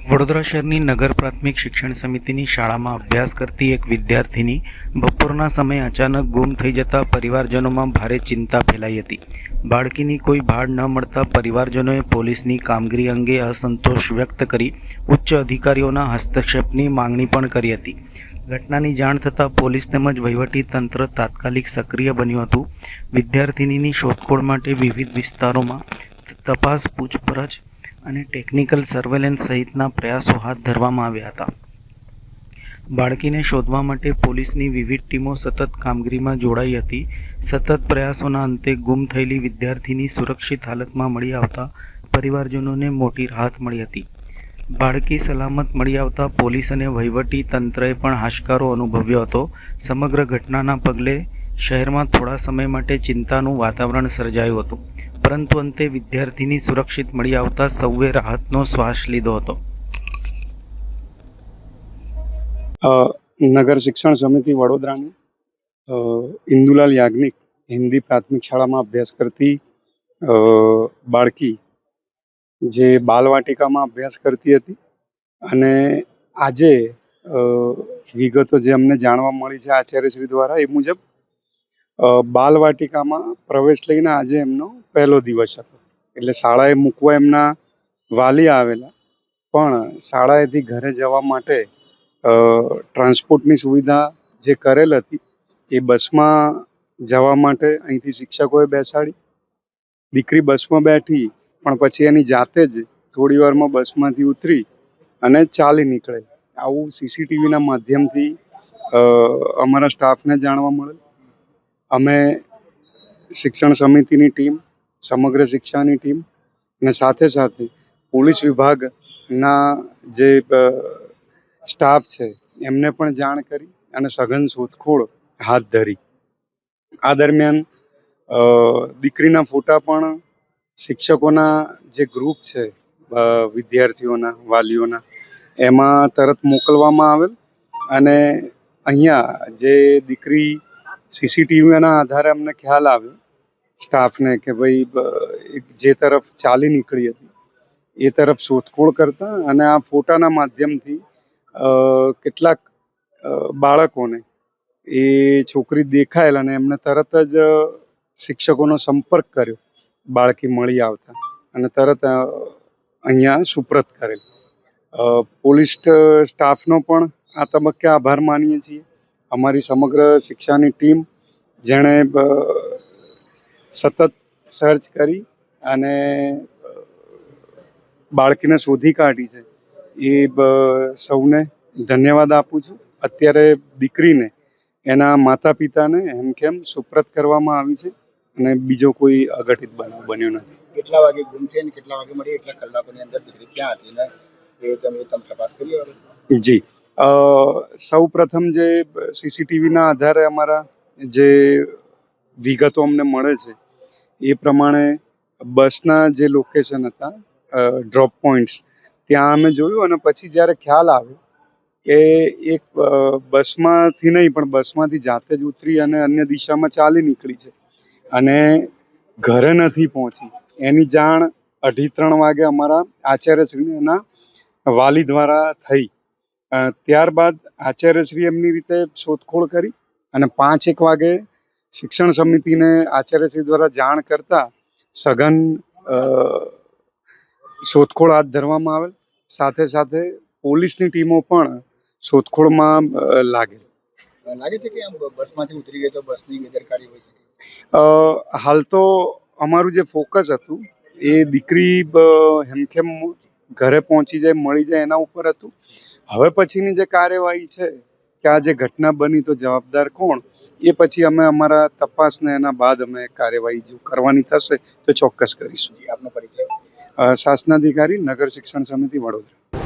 વડોદરા શહેરની નગર પ્રાથમિક શિક્ષણ સમિતિની શાળામાં અભ્યાસ કરતી એક વિદ્યાર્થીની બપોરના સમયે અચાનક ગુમ થઈ જતા પરિવારજનોમાં ભારે ચિંતા ફેલાઈ હતી. બાળકીની કોઈ ભાળ ન મળતા પરિવારજનોએ પોલીસની કામગીરી અંગે અસંતોષ વ્યક્ત કરી ઉચ્ચ અધિકારીઓના હસ્તક્ષેપની માંગણી પણ કરી હતી. ઘટનાની જાણ થતાં પોલીસ તેમજ વહીવટી તંત્ર તાત્કાલિક સક્રિય બન્યું હતું. વિદ્યાર્થિનીની શોધખોળ માટે વિવિધ વિસ્તારોમાં તપાસ, પૂછપરછ અને ટેકનિકલ સર્વેલન્સ સહિતના પ્રયાસો હાથ ધરવામાં આવ્યા હતા. બાળકીને શોધવા માટે પોલીસની વિવિધ ટીમો સતત કામગીરીમાં જોડાઈ હતી. સતત પ્રયાસોના અંતે ગુમ થયેલી વિદ્યાર્થીની સુરક્ષિત હાલતમાં મળી આવતા પરિવારજનોને મોટી રાહત મળી હતી. બાળકી સલામત મળી આવતા પોલીસ અને વહીવટી તંત્રએ પણ હાશકારો અનુભવ્યો હતો. સમગ્ર ઘટનાના પગલે શહેરમાં થોડા સમય માટે ચિંતાનું વાતાવરણ સર્જાયું હતું, પરંતુ અંતે વિદ્યાર્થીની સુરક્ષિત મળી આવતા સૌએ રાહતનો શ્વાસ લીધો હતો. નગર શિક્ષણ સમિતિ વડોદરાની ઇન્દુલાલ યાજ્ઞિક હિન્દી પ્રાથમિક શાળામાં અભ્યાસ કરતી બાળકી જે બાલવાટિકામાં અભ્યાસ કરતી હતી અને આજે વિગતો જે અમને જાણવા મળી છે આચાર્યશ્રી દ્વારા એ મુજબ બાલવાટિકામાં પ્રવેશ લઈને આજે એમનો પહેલો દિવસ હતો. એટલે શાળાએ મૂકવા એમના વાલી આવેલા, પણ શાળાએથી ઘરે જવા માટે ટ્રાન્સપોર્ટની સુવિધા જે કરેલ હતી એ બસમાં જવા માટે અહીંથી શિક્ષકોએ બેસાડી. દીકરી બસમાં બેઠી, પણ પછી એની જાતે જ થોડી વારમાં બસમાંથી ઉતરી અને ચાલી નીકળે. આવું સીસીટીવીના માધ્યમથી અમારા સ્ટાફને જાણવા મળેલ. અમે શિક્ષણ સમિતિની ટીમ, સમગ્ર શિક્ષાની ટીમ અને સાથે સાથે પોલીસ વિભાગના જે સ્ટાફ છે એમને પણ જાણ કરી અને સઘન શોધખોળ હાથ ધરી. આ દરમિયાન દીકરીના ફોટા પણ શિક્ષકોના જે ગ્રુપ છે વિદ્યાર્થીઓના વાલીઓના એમાં તરત મોકલવામાં આવેલ અને અહીંયા જે દીકરી સીસીટીવીના આધારે અમને ખ્યાલ આવ્યો સ્ટાફને કે ભાઈ જે તરફ ચાલી નીકળી હતી એ તરફ શોધખોળ કરતા અને આ ફોટાના માધ્યમથી કેટલાક બાળકોને એ છોકરી દેખાયેલ અને એમને તરત જ શિક્ષકોનો સંપર્ક કર્યો બાળકી મળી આવતા અને તરત અહીંયા સુપ્રત કરેલ. પોલીસ સ્ટાફનો પણ આ તબક્કે આભાર માનીએ છીએ. અમારી સમગ્ર શિક્ષાની ટીમ જેણે સતત સર્ચ કરી અને બાળકીને શોધી કાઢી છે એ સૌને ધન્યવાદ આપું છું. અત્યારે દીકરીને એના માતા પિતાને હેમખેમ સુપ્રત કરવામાં આવી છે અને બીજો કોઈ અઘટિત બનાવ બન્યો નથી. કેટલા વાગે ગુમ થઈ અને કેટલા વાગે મળી, એટલા કલાકોની અંદર દીકરી ક્યાં હતી ને એ તમે તપાસ કરી? જી, સૌ પ્રથમ જે સીસીટીવીના આધારે અમારા જે વિગતો અમને મળે છે એ પ્રમાણે બસના જે લોકેશન હતા, ડ્રોપ પોઈન્ટ્સ, ત્યાં અમે જોયું અને પછી જ્યારે ખ્યાલ આવ્યો કે એક બસમાંથી નહીં પણ બસમાંથી જાતે જ ઉતરી અને અન્ય દિશામાં ચાલી નીકળી છે અને ઘરે નથી પહોંચી, એની જાણ 2:30 વાગે અમારા આચાર્યશ્રીને એના વાલી દ્વારા થઈ. ત્યારબાદ આચાર્યશ્રી એમની રીતે શોધખોળ કરી અને 5-1 વાગે શિક્ષણ સમિતિને આચાર્યશ્રી દ્વારા જાણ કરતા સઘન શોધખોળ હાથ ધરવામાં આવેલ. સાથે સાથે પોલીસની ટીમો પણ શોધખોળમાં લાગે છે કે બસમાંથી ઉતરી ગઈ તો બસની બેદરકારી હોઈ શકે. હાલ તો અમારું જે ફોકસ હતું એ દીકરી હેમખેમ ઘરે પહોંચી જાય, મળી જાય એના ઉપર હતું. હવે પછીની જે કાર્યવાહી છે કે આ જે ઘટના બની તો જવાબદાર કોણ, એ પછી અમે અમારા તપાસને એના બાદ અમે કાર્યવાહી જો કરવાની થશે તો ચોક્કસ કરીશું. આપનો પરિચય? શાસનાધિકારી, નગર શિક્ષણ સમિતિ, વડોદરા.